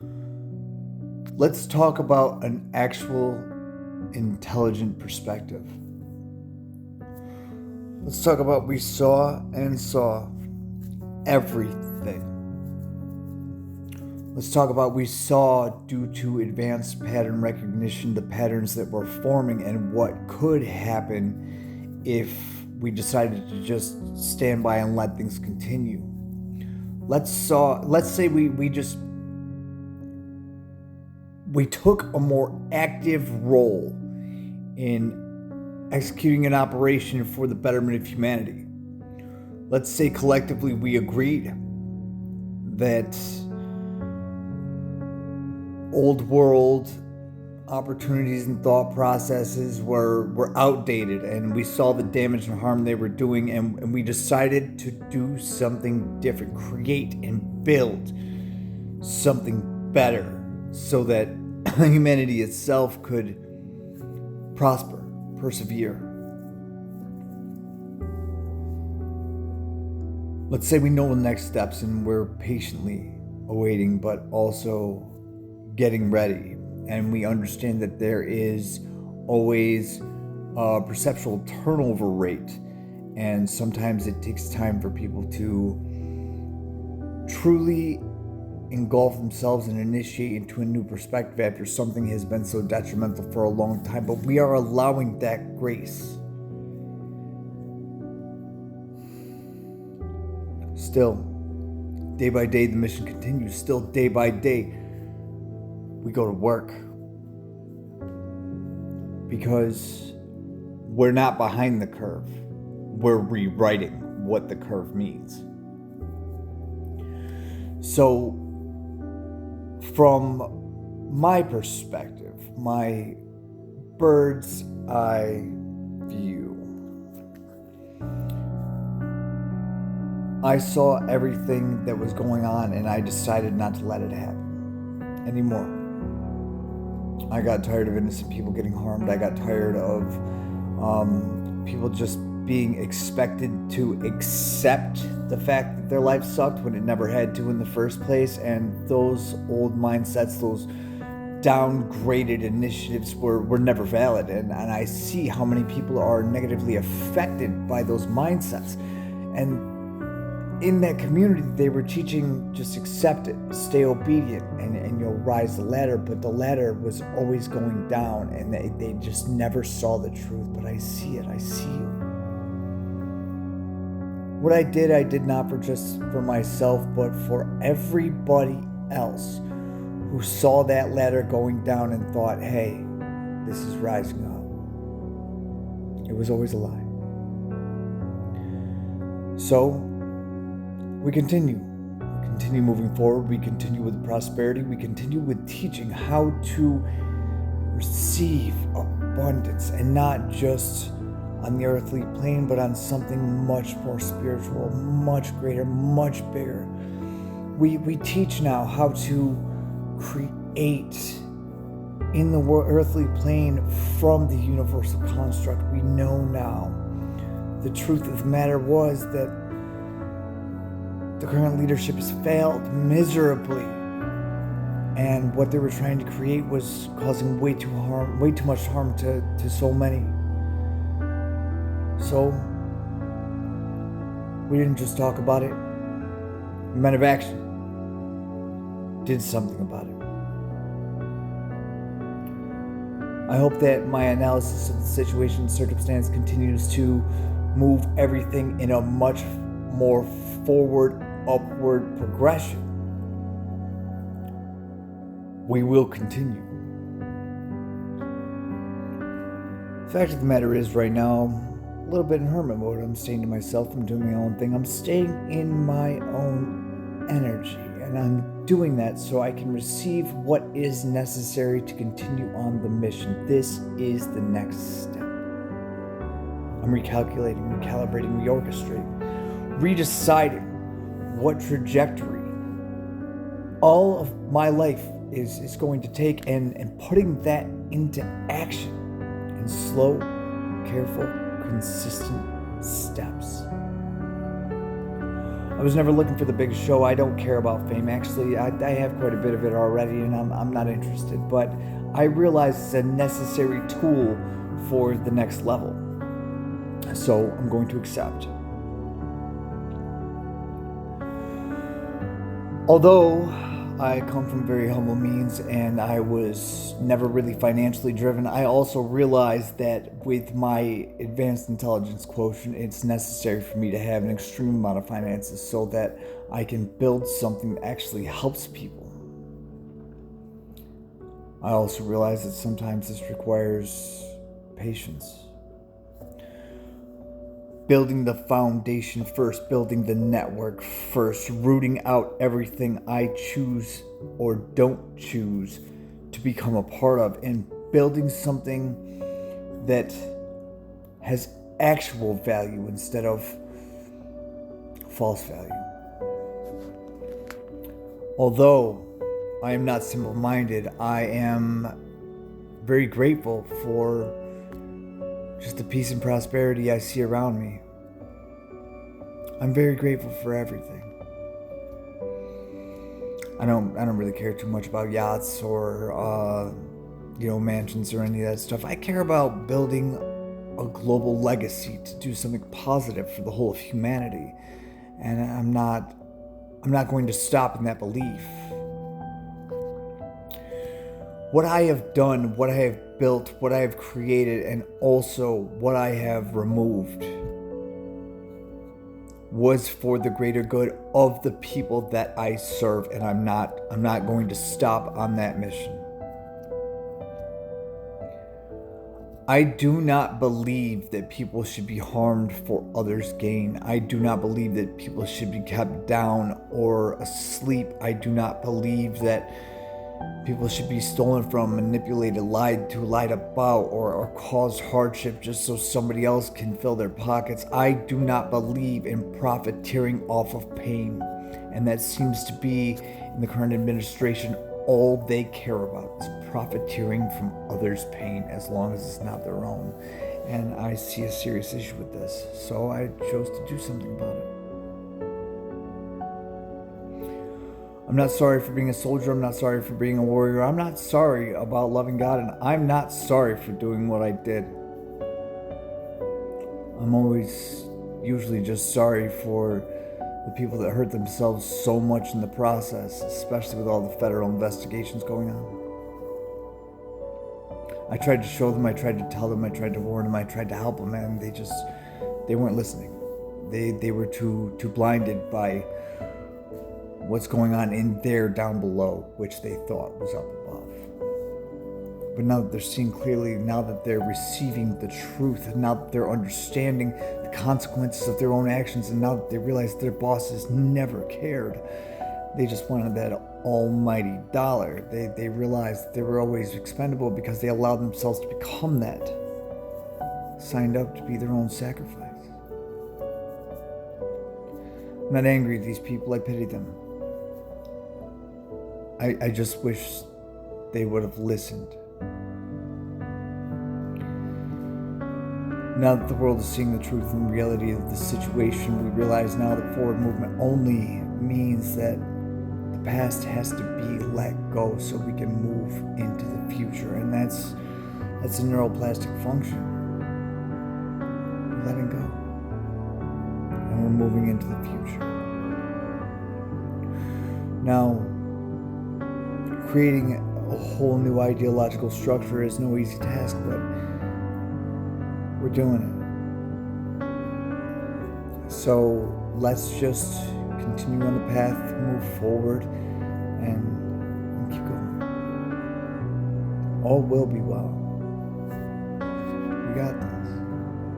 Let's talk about an actual intelligent perspective. Let's talk about we saw and saw everything. Let's talk about we saw, due to advanced pattern recognition, the patterns that were forming and what could happen if we decided to just stand by and let things continue. Let's say we took a more active role in executing an operation for the betterment of humanity. Let's say collectively we agreed that old world opportunities and thought processes were outdated, and we saw the damage and harm they were doing, and we decided to do something different, create and build something better so that humanity itself could prosper, persevere. Let's say we know the next steps and we're patiently awaiting, but also getting ready. And we understand that there is always a perceptual turnover rate. And sometimes it takes time for people to truly engulf themselves and initiate into a new perspective after something has been so detrimental for a long time. But we are allowing that grace. Still, day by day, the mission continues. Still, day by day, we go to work. Because we're not behind the curve. We're rewriting what the curve means. So, from my perspective, my bird's eye view, I saw everything that was going on and I decided not to let it happen anymore. I got tired of innocent people getting harmed. I got tired of people just being expected to accept the fact that their life sucked when it never had to in the first place. And those old mindsets, those downgraded initiatives were never valid. And I see how many people are negatively affected by those mindsets. And in that community, they were teaching just accept it, stay obedient, and you'll rise the ladder. But the ladder was always going down, and they just never saw the truth. But I see it. I see you. What I did not for myself, but for everybody else who saw that ladder going down and thought, hey, this is rising up. It was always a lie. So, we continue moving forward. We continue with prosperity. We continue with teaching how to receive abundance, and not just on the earthly plane, but on something much more spiritual, much greater, much bigger. We teach now how to create in the earthly plane from the universal construct. We know now. The truth of the matter was that the current leadership has failed miserably, and what they were trying to create was causing way too much harm to so many. So we didn't just talk about it. Men of action did something about it. I hope that my analysis of the situation and circumstance continues to move everything in a much more forward, upward progression. We will continue. The fact of the matter is, right now, I'm a little bit in hermit mode. I'm staying to myself. I'm doing my own thing. I'm staying in my own energy. And I'm doing that so I can receive what is necessary to continue on the mission. This is the next step. I'm recalculating, recalibrating, reorchestrating, redeciding what trajectory all of my life is going to take, and putting that into action in slow, careful, consistent steps. I was never looking for the big show. I don't care about fame. Actually, I have quite a bit of it already, and I'm not interested. But I realize it's a necessary tool for the next level. So I'm going to accept. Although I come from very humble means and I was never really financially driven, I also realized that with my advanced intelligence quotient, it's necessary for me to have an extreme amount of finances so that I can build something that actually helps people. I also realize that sometimes this requires patience. Building the foundation first, building the network first, rooting out everything I choose or don't choose to become a part of, and building something that has actual value instead of false value. Although I am not simple-minded, I am very grateful for just the peace and prosperity I see around me. I'm very grateful for everything. I don't really care too much about yachts or mansions or any of that stuff. I care about building a global legacy to do something positive for the whole of humanity. And I'm not going to stop in that belief. What I have done, what I have built, what I have created, and also what I have removed was for the greater good of the people that I serve, and I'm not going to stop on that mission. I do not believe that people should be harmed for others' gain. I do not believe that people should be kept down or asleep. I do not believe that people should be stolen from, manipulated, lied about, or cause hardship just so somebody else can fill their pockets. I do not believe in profiteering off of pain. And that seems to be, in the current administration, all they care about is profiteering from others' pain as long as it's not their own. And I see a serious issue with this. So I chose to do something about it. I'm not sorry for being a soldier. I'm not sorry for being a warrior. I'm not sorry about loving God, and I'm not sorry for doing what I did. I'm always usually just sorry for the people that hurt themselves so much in the process, especially with all the federal investigations going on. I tried to show them, I tried to tell them, I tried to warn them, I tried to help them, and they weren't listening. They were too blinded by what's going on in there down below, which they thought was up above. But now that they're seeing clearly, now that they're receiving the truth, and now that they're understanding the consequences of their own actions, and now that they realize their bosses never cared, they just wanted that almighty dollar. They realized they were always expendable because they allowed themselves to become that, signed up to be their own sacrifice. I'm not angry at these people, I pity them. I just wish they would have listened. Now that the world is seeing the truth and reality of the situation, we realize now that forward movement only means that the past has to be let go so we can move into the future. And that's a neuroplastic function. We're letting go. And we're moving into the future. Now, creating a whole new ideological structure is no easy task, but we're doing it. So let's just continue on the path, move forward, and keep going. All will be well. We got this.